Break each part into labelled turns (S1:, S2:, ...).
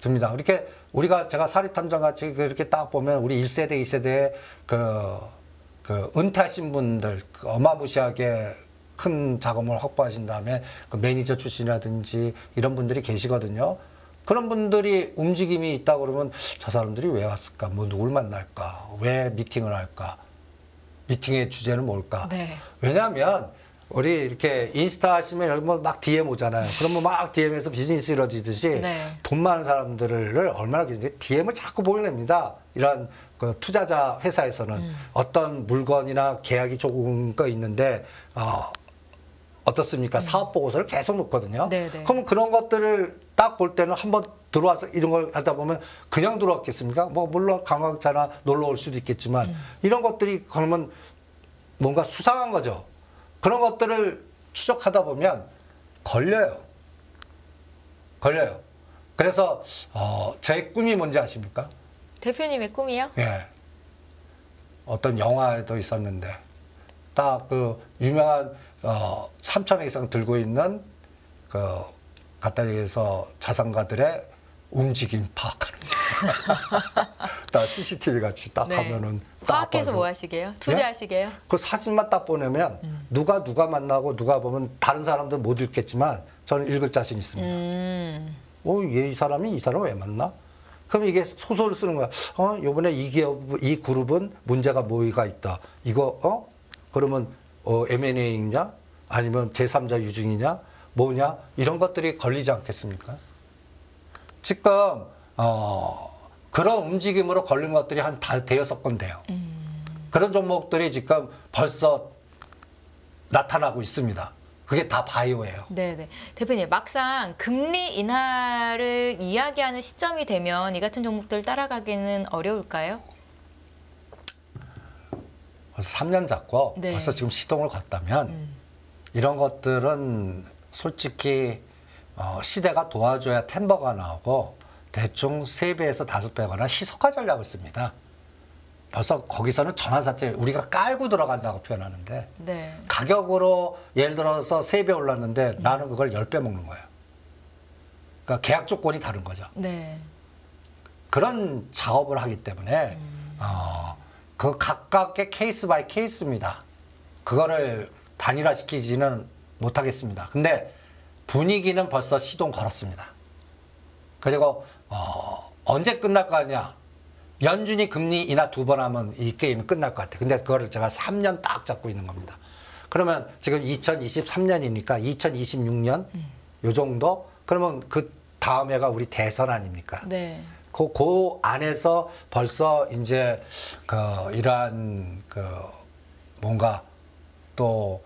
S1: 듭니다. 이렇게 제가 사립탐정 같이 이렇게 딱 보면 우리 1세대, 2세대의 그 은퇴하신 분들 어마무시하게 큰 자금을 확보하신 다음에 그 매니저 출신이라든지 이런 분들이 계시거든요. 그런 분들이 움직임이 있다 그러면 저 사람들이 왜 왔을까? 뭐 누굴 만날까? 왜 미팅을 할까? 미팅의 주제는 뭘까?
S2: 네.
S1: 왜냐하면 우리 이렇게 인스타 하시면 막 DM 오잖아요. 그러면 막 DM에서 비즈니스 이루어지듯이
S2: 네.
S1: 돈 많은 사람들을 얼마나 DM을 자꾸 보내냅니다. 이런 그 투자자 회사에서는 어떤 물건이나 계약이 조금 거 있는데 어떻습니까? 사업 보고서를 계속 놓거든요.
S2: 네네.
S1: 그러면 그런 것들을 딱 볼 때는 한번 들어와서 이런 걸 하다 보면 그냥 들어왔겠습니까? 뭐 물론 관광차나 놀러 올 수도 있겠지만 이런 것들이 그러면 뭔가 수상한 거죠. 그런 것들을 추적하다 보면 걸려요. 그래서 제 꿈이 뭔지 아십니까?
S2: 대표님의 꿈이요?
S1: 예. 어떤 영화에도 있었는데 딱 그 유명한 3천억 이상 들고 있는 그 갖다 대서 자산가들의 움직임 파악하는 딱 CCTV 같이 딱
S2: 네.
S1: 하면은 딱
S2: 파악해서
S1: 봐서.
S2: 뭐 하시게요? 투자하시게요?
S1: 그 사진만 딱 보내면 누가 만나고 누가 보면 다른 사람들 못 읽겠지만 저는 읽을 자신 있습니다. 얘 이 사람이 이 사람 왜 만나? 그럼 이게 소설을 쓰는 거야. 요번에 이 기업, 이 그룹은 문제가 뭐가 있다. 이거, 그러면, M&A냐? 아니면 제3자 유증이냐? 뭐냐? 이런 것들이 걸리지 않겠습니까? 지금, 그런 움직임으로 걸린 것들이 한 대여섯 건 돼요. 그런 종목들이 지금 벌써 나타나고 있습니다. 그게 다 바이오예요.
S2: 네네. 대표님, 막상 금리 인하를 이야기하는 시점이 되면 이 같은 종목들 따라가기는 어려울까요?
S1: 벌써 3년 잡고
S2: 네.
S1: 벌써 지금 시동을 걷다면 이런 것들은 솔직히 시대가 도와줘야 템버가 나오고 대충 3배에서 5배거나 희석화 전략을 씁니다. 벌써 거기서는 전환사채 우리가 깔고 들어간다고 표현하는데
S2: 네.
S1: 가격으로 예를 들어서 3배 올랐는데 나는 그걸 10배 먹는 거예요. 그러니까 계약 조건이 다른 거죠.
S2: 네.
S1: 그런 작업을 하기 때문에 그 각각의 케이스 바이 케이스입니다. 그거를 단일화시키지는 못하겠습니다. 근데 분위기는 벌써 시동 걸었습니다. 그리고 언제 끝날 거 아니야? 연준이 금리 인하 2번 하면 이 게임이 끝날 것 같아요. 근데 그거를 제가 3년 딱 잡고 있는 겁니다. 그러면 지금 2023년이니까 2026년 요 정도? 그러면 그 다음 해가 우리 대선 아닙니까?
S2: 네.
S1: 그 안에서 벌써 이제 이러한 뭔가 또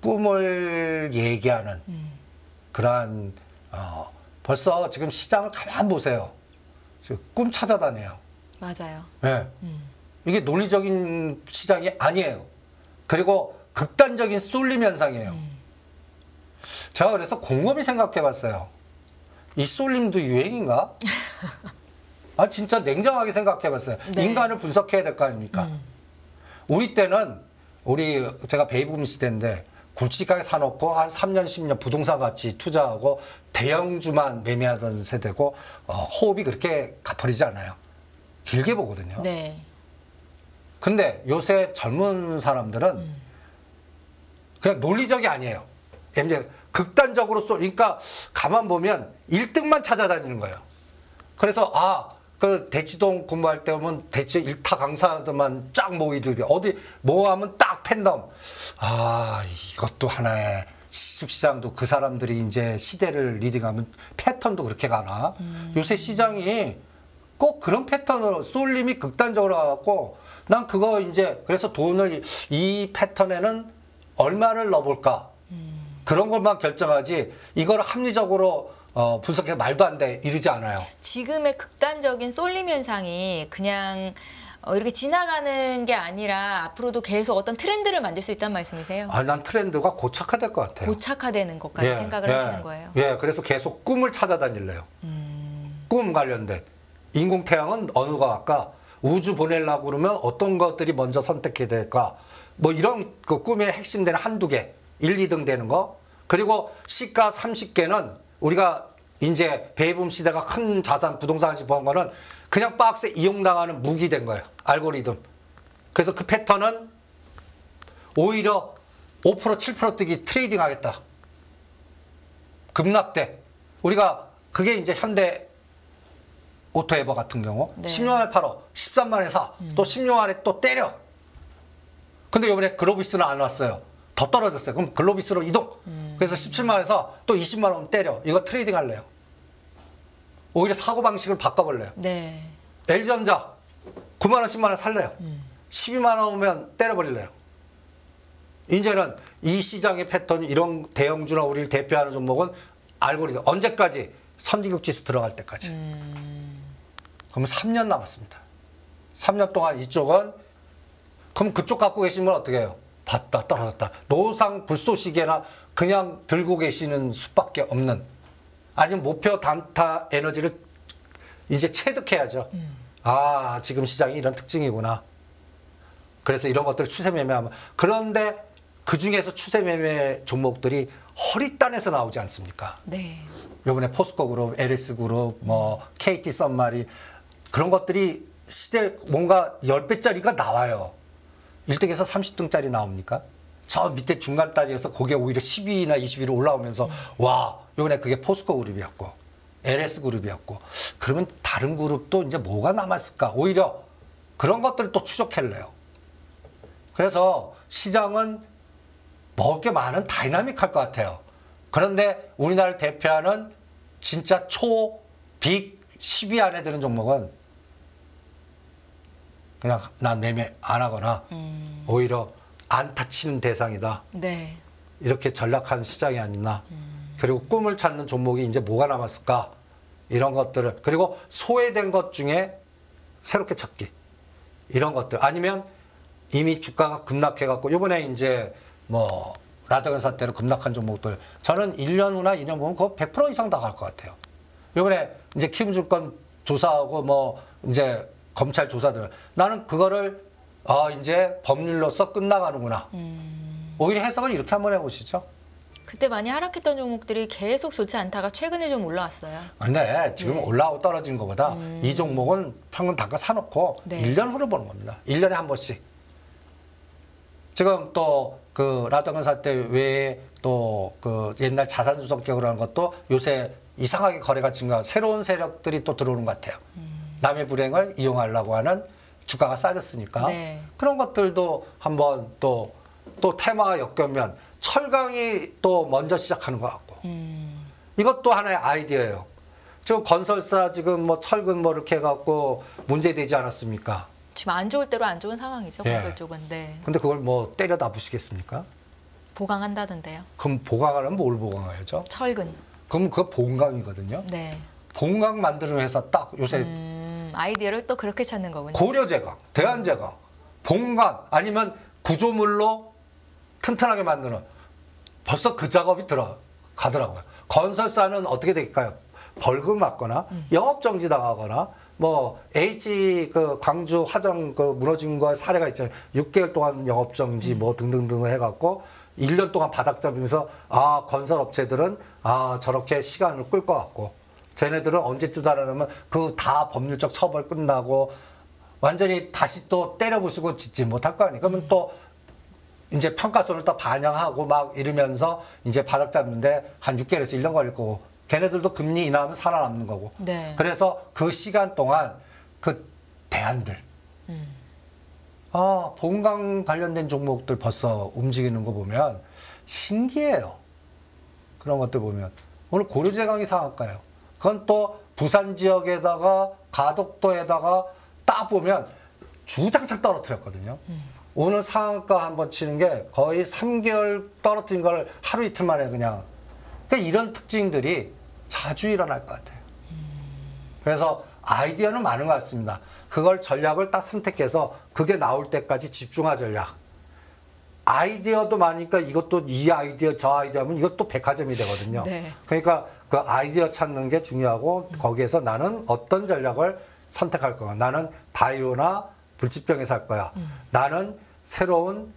S1: 꿈을 얘기하는 그러한 벌써 지금 시장을 가만 보세요. 지금 꿈 찾아다녀요.
S2: 맞아요.
S1: 네. 이게 논리적인 시장이 아니에요. 그리고 극단적인 쏠림 현상이에요. 제가 그래서 곰곰이 생각해 봤어요. 이 쏠림도 유행인가? 진짜 냉정하게 생각해 봤어요.
S2: 네.
S1: 인간을 분석해야 될 거 아닙니까? 우리 때는 제가 베이비붐 시대인데 굵직하게 사놓고 한 3년, 10년 부동산 같이 투자하고 대형주만 매매하던 세대고 호흡이 그렇게 가버리지 않아요. 길게 보거든요.
S2: 네.
S1: 근데 요새 젊은 사람들은 그냥 논리적이 아니에요. 이제 극단적으로 그러니까 가만 보면 1등만 찾아다니는 거예요. 그래서 그 대치동 근무할 때 보면 대치 일타 강사들만 쫙 모이더니 어디 뭐 하면 딱 팬덤. 이것도 하나의 주식시장도 그 사람들이 이제 시대를 리딩하면 패턴도 그렇게 가나. 요새 시장이 꼭 그런 패턴으로 쏠림이 극단적으로 가갖고 난 그거 이제 그래서 돈을 이 패턴에는 얼마를 넣어볼까 그런 것만 결정하지 이걸 합리적으로 분석해 말도 안 돼 이러지 않아요.
S2: 지금의 극단적인 쏠림 현상이 그냥 이렇게 지나가는 게 아니라 앞으로도 계속 어떤 트렌드를 만들 수 있다는 말씀이세요?
S1: 난 트렌드가 고착화될 것 같아요.
S2: 고착화되는 것까지 생각을 하시는 거예요?
S1: 그래서 계속 꿈을 찾아다닐래요. 꿈 관련된. 인공태양은 어느 거 할까? 우주 보내려고 그러면 어떤 것들이 먼저 선택해야 될까? 뭐 이런 그 꿈의 핵심되는 한두 개, 1, 2등 되는 거. 그리고 시가 30개는 우리가 이제 베이붐 시대가 큰 자산 부동산을 집어온 거는 그냥 박스에 이용당하는 무기 된 거예요. 알고리즘. 그래서 그 패턴은 오히려 5% 7% 뛰기 트레이딩 하겠다. 급락돼. 우리가 그게 이제 현대 오토에버 같은 경우
S2: 네.
S1: 16만 원에 팔어 13만 원에 사. 또 16만 원에 또 때려. 근데 이번에 글로비스는 안 왔어요. 더 떨어졌어요. 그럼 글로비스로 이동. 그래서 17만 원에서 또 20만 원 때려. 이거 트레이딩 할래요. 오히려 사고방식을 바꿔볼래요.
S2: 네.
S1: LG전자 9만 원 10만 원 살래요. 12만 원 오면 때려버릴래요. 이제는 이 시장의 패턴이 이런 대형주나 우리를 대표하는 종목은 알고리즘. 언제까지? 선진국 지수 들어갈 때까지. 그러면 3년 남았습니다. 3년 동안 이쪽은 그럼 그쪽 갖고 계시면 어떻게 해요? 봤다 떨어졌다. 노상 불쏘시개나 그냥 들고 계시는 수밖에 없는, 아니면 목표 단타 에너지를 이제 체득해야죠. 아, 지금 시장이 이런 특징이구나. 그래서 이런 것들을 추세 매매하면, 그런데 그 중에서 추세 매매 종목들이 허리단에서 나오지 않습니까?
S2: 네.
S1: 요번에 포스코 그룹, LS 그룹, 뭐 KT 썬마리, 그런 것들이 시대 뭔가 10배짜리가 나와요. 1등에서 30등짜리 나옵니까? 저 밑에 중간 단위에서 그게 오히려 10위나 20위로 올라오면서 와, 요번에 그게 포스코 그룹이었고 LS 그룹이었고, 그러면 다른 그룹도 이제 뭐가 남았을까? 오히려 그런 것들을 또 추적할래요. 그래서 시장은 먹을 게 많은 다이나믹할 것 같아요. 그런데 우리나라를 대표하는 진짜 빅 10위 안에 드는 종목은 그냥 난 매매 안 하거나 오히려 안타 치는 대상이다.
S2: 네.
S1: 이렇게 전락한 시장이 아니나. 그리고 꿈을 찾는 종목이 이제 뭐가 남았을까? 이런 것들을, 그리고 소외된 것 중에 새롭게 찾기. 이런 것들. 아니면 이미 주가가 급락해갖고, 요번에 이제 뭐, 라더건 사태로 급락한 종목들. 저는 1년 후나 2년 보면 그거 100% 이상 다 갈 것 같아요. 요번에 이제 키움증권 조사하고 뭐, 이제 검찰 조사들. 나는 그거를, 이제 법률로서 끝나가는구나. 오히려 해석을 이렇게 한번 해보시죠.
S2: 그때 많이 하락했던 종목들이 계속 좋지 않다가 최근에 좀 올라왔어요.
S1: 근데 지금
S2: 네.
S1: 올라오고 떨어진 것보다 이 종목은 평균 단가 사놓고
S2: 네.
S1: 1년 후를 보는 겁니다. 1년에 한 번씩. 지금 또 그 라더건 사태 외에 또 그 옛날 자산주 성격으로 하는 것도 요새 이상하게 거래가 증가, 새로운 세력들이 또 들어오는 것 같아요. 남의 불행을 이용하려고 하는, 주가가 싸졌으니까.
S2: 네.
S1: 그런 것들도 한번 또 테마가 엮으면 철강이 또 먼저 시작하는 것 같고. 이것도 하나의 아이디어예요. 지금 건설사 지금 뭐 철근 뭐 이렇게 해갖고 문제되지 않았습니까?
S2: 지금 안 좋을 대로 안 좋은 상황이죠.
S1: 예.
S2: 건설 쪽은. 네.
S1: 근데 그걸 뭐 때려다 부시겠습니까?
S2: 보강한다던데요.
S1: 그럼 보강하려면 뭘 보강해야죠?
S2: 철근.
S1: 그럼 그거 본강이거든요.
S2: 네.
S1: 본강 만드는 회사 딱 요새
S2: 아이디어를 또 그렇게 찾는 거군요.
S1: 고려제강, 대한제강, 본강 아니면 구조물로 튼튼하게 만드는, 벌써 그 작업이 들어가더라고요. 건설사는 어떻게 될까요? 벌금 맞거나 영업정지 당하거나, 뭐 H 그 광주 화정 그 무너진 거 사례가 있잖아요. 6개월 동안 영업정지 뭐 등등등 해갖고 1년 동안 바닥 잡으면서, 건설업체들은 저렇게 시간을 끌 것 같고, 쟤네들은 언제쯤 달아나면 그 다 법률적 처벌 끝나고 완전히 다시 또 때려부수고 짓지 못할 거 아니에요. 그러면 또 이제 평가손을 또 반영하고 막 이러면서 이제 바닥 잡는데 한 6개월에서 1년 걸릴 거고, 걔네들도 금리 인하하면 살아남는 거고.
S2: 네.
S1: 그래서 그 시간 동안 그 대안들, 본강 관련된 종목들 벌써 움직이는 거 보면 신기해요. 그런 것들 보면. 오늘 고려제강이 상한가요. 그건 또 부산 지역에다가 가덕도에다가 딱 보면 주장창 떨어뜨렸거든요. 오늘 상한가 한번 치는 게 거의 3개월 떨어뜨린 걸 하루 이틀 만에 그냥. 그러니까 이런 특징들이 자주 일어날 것 같아요. 그래서 아이디어는 많은 것 같습니다. 그걸 전략을 딱 선택해서 그게 나올 때까지 집중화 전략. 아이디어도 많으니까 이것도 이 아이디어 저 아이디어 하면 이것도 백화점이 되거든요.
S2: 네.
S1: 그러니까 그 아이디어 찾는 게 중요하고, 거기에서 나는 어떤 전략을 선택할 거야. 나는 바이오나 불치병에 살 거야. 나는 새로운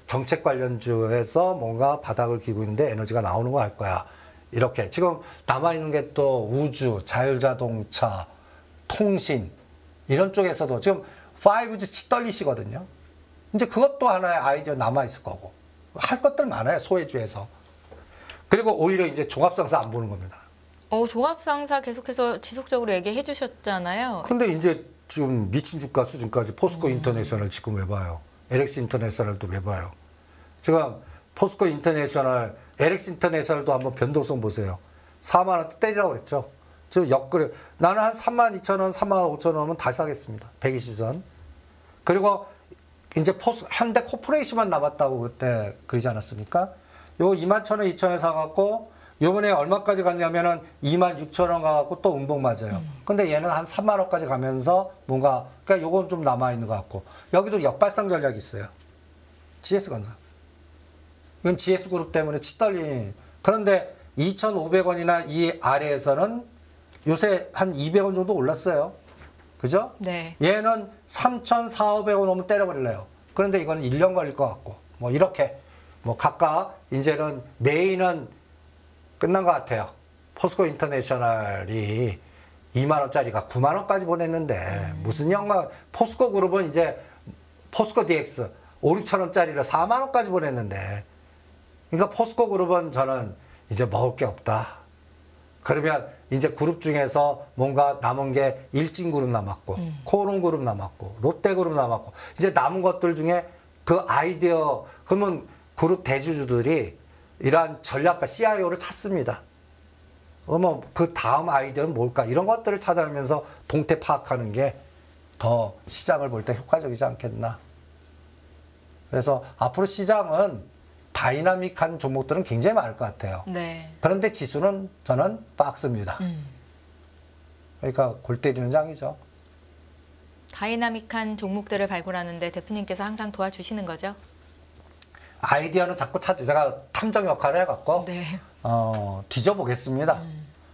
S1: 정책 관련주에서 뭔가 바닥을 기고 있는데 에너지가 나오는 거 할 거야. 이렇게 지금 남아있는 게 또 우주, 자율자동차, 통신 이런 쪽에서도 지금 5G 치떨리시거든요. 이제 그것도 하나의 아이디어 남아있을 거고 할 것들 많아요. 소외주에서. 그리고 오히려 이제 종합상사 안 보는 겁니다.
S2: 종합상사 계속해서 지속적으로 얘기해 주셨잖아요.
S1: 근데 이제 지금 미친 주가 수준까지 포스코 인터내셔널 지금 왜 봐요? LX 인터내셔널도 왜 봐요? 지금 포스코 인터내셔널, LX 인터내셔널도 한번 변동성 보세요. 4만 원대 때리라고 그랬죠. 지금 역그래. 나는 한 3만 2천 원, 3만 5천 원은 다시 하겠습니다. 120선. 그리고 이제 현대 코퍼레이션만 남았다고 그때 그러지 않았습니까? 요 2만 천 원, 2천 원에 사갖고 요번에 얼마까지 갔냐면은 2만 6천 원 가갖고 또 음봉 맞아요. 근데 얘는 한 3만 원까지 가면서 뭔가, 그러니까 요건 좀 남아있는 것 같고. 여기도 역발상 전략이 있어요. GS건설. 이건 GS그룹 때문에 치떨린. 그런데 2,500원이나 이 아래에서는 요새 한 200원 정도 올랐어요. 그죠?
S2: 네.
S1: 얘는 3,400원 오면 때려버릴래요. 그런데 이거는 1년 걸릴 것 같고. 뭐 이렇게. 뭐 각각 이제는 메인은 끝난 것 같아요. 포스코 인터내셔널이 2만 원짜리가 9만 원까지 보냈는데 무슨 영광. 포스코 그룹은 이제 포스코 DX 5, 6천 원짜리를 4만 원까지 보냈는데, 그러니까 포스코 그룹은 저는 이제 먹을 게 없다. 그러면 이제 그룹 중에서 뭔가 남은 게 일진그룹 남았고 코오롱그룹 남았고 롯데그룹 남았고 이제 남은 것들 중에 그 아이디어, 그러면 그룹 대주주들이 이러한 전략가 CIO를 찾습니다. 그러면 그 다음 아이디어는 뭘까? 이런 것들을 찾아내면서 동태 파악하는 게 더 시장을 볼 때 효과적이지 않겠나. 그래서 앞으로 시장은 다이나믹한 종목들은 굉장히 많을 것 같아요.
S2: 네.
S1: 그런데 지수는 저는 박스입니다. 그러니까 골 때리는 장이죠.
S2: 다이나믹한 종목들을 발굴하는데 대표님께서 항상 도와주시는 거죠?
S1: 아이디어는 자꾸 찾지. 제가 탐정 역할을 해갖고
S2: 네.
S1: 뒤져보겠습니다.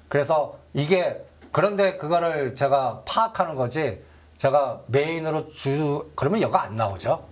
S1: 그래서 이게, 그런데 그거를 제가 파악하는 거지, 제가 메인으로 그러면 여가 안 나오죠.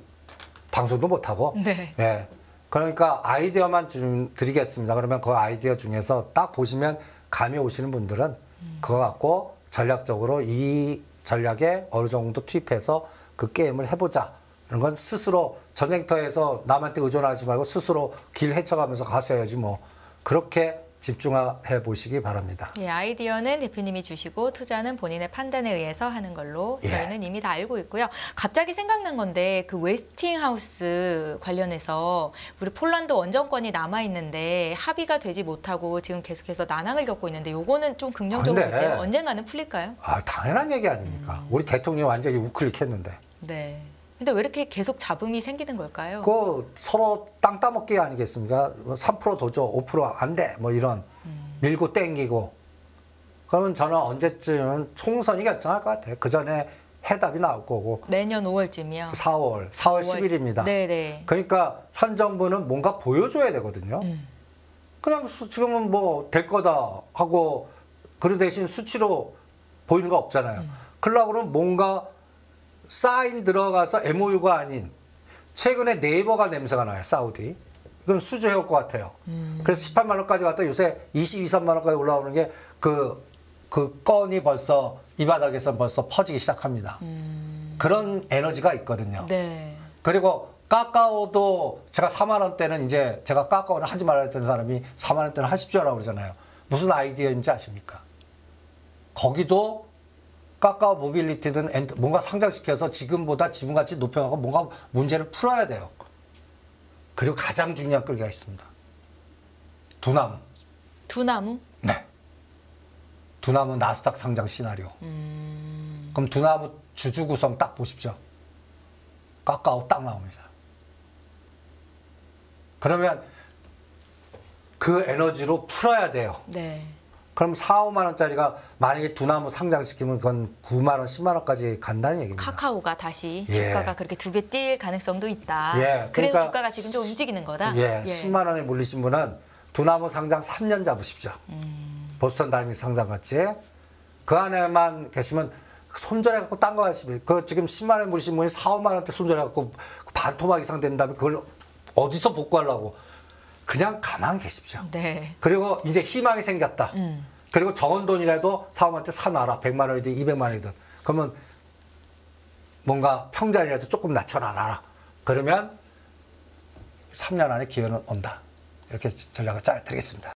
S1: 방송도 못하고.
S2: 네.
S1: 예. 그러니까 아이디어만 드리겠습니다. 그러면 그 아이디어 중에서 딱 보시면 감이 오시는 분들은 그거 갖고 전략적으로 이 전략에 어느 정도 투입해서 그 게임을 해보자. 이런 건 스스로 전쟁터에서 남한테 의존하지 말고 스스로 길 헤쳐가면서 가셔야지 뭐. 그렇게 집중해 보시기 바랍니다.
S2: 예, 아이디어는 대표님이 주시고 투자는 본인의 판단에 의해서 하는 걸로 저희는 이미 다 알고 있고요. 갑자기 생각난 건데 그 웨스팅하우스 관련해서 우리 폴란드 원정권이 남아 있는데 합의가 되지 못하고 지금 계속해서 난항을 겪고 있는데 요거는 좀 긍정적으로
S1: 근데
S2: 볼때요. 언젠가는 풀릴까요?
S1: 당연한 얘기 아닙니까? 우리 대통령이 완전히 우클릭했는데.
S2: 네. 근데 왜 이렇게 계속 잡음이 생기는 걸까요?
S1: 그 서로 땅 따먹기 아니겠습니까? 3% 더 줘, 5% 안 돼, 뭐 이런 밀고 땡기고. 그러면 저는 언제쯤 총선이 결정할 것 같아요. 그 전에 해답이 나올 거고.
S2: 내년 5월쯤이요.
S1: 4월 10일입니다.
S2: 네네.
S1: 그러니까 현 정부는 뭔가 보여줘야 되거든요. 그냥 지금은 뭐 될 거다 하고 그 대신 수치로 보이는 거 없잖아요. 그러려고 그러면 뭔가 사인 들어가서 MOU가 아닌, 최근에 네이버가 냄새가 나요. 사우디. 이건 수주해올 것 같아요. 그래서 18만 원까지 갔다 요새 22, 3만 원까지 올라오는 게 그 건이 벌써 이 바닥에서 벌써 퍼지기 시작합니다. 그런 에너지가 있거든요.
S2: 네.
S1: 그리고 카카오도 제가 4만 원대는 이제 제가 카카오는 하지 말아야 되는 사람이 4만 원대는 하십시오라고 그러잖아요. 무슨 아이디어인지 아십니까? 거기도 카카오 모빌리티든 뭔가 상장시켜서 지금보다 지분가치 높여가고 뭔가 문제를 풀어야 돼요. 그리고 가장 중요한 끌기가 있습니다. 두나무.
S2: 두나무?
S1: 네. 두나무 나스닥 상장 시나리오. 그럼 두나무 주주 구성 딱 보십시오. 카카오 딱 나옵니다. 그러면 그 에너지로 풀어야 돼요.
S2: 네.
S1: 그럼 4, 5만 원짜리가 만약에 두나무 상장시키면 그건 9만 원, 10만 원까지 간다는 얘기입니다.
S2: 카카오가 다시
S1: 예.
S2: 주가가 그렇게 2배 뛸 가능성도 있다.
S1: 예,
S2: 그래서
S1: 그러니까
S2: 주가가 지금 좀 움직이는 거다.
S1: 예, 10만 원에 물리신 분은 두나무 상장 3년 잡으십시오. 보스턴 다이밍 상장 같이. 그 안에만 계시면 손절해갖고 딴 거 하시면, 그 지금 10만 원에 물리신 분이 4, 5만 원대 손절해갖고 반토막 이상 된 다음에 그걸 어디서 복구하려고. 그냥 가만 계십시오.
S2: 네.
S1: 그리고 이제 희망이 생겼다. 그리고 적은 돈이라도 사업한테 사놔라. 100만 원이든 200만 원이든. 그러면 뭔가 평단이라도 조금 낮춰놔라. 그러면 3년 안에 기회는 온다. 이렇게 전략을 짜 드리겠습니다.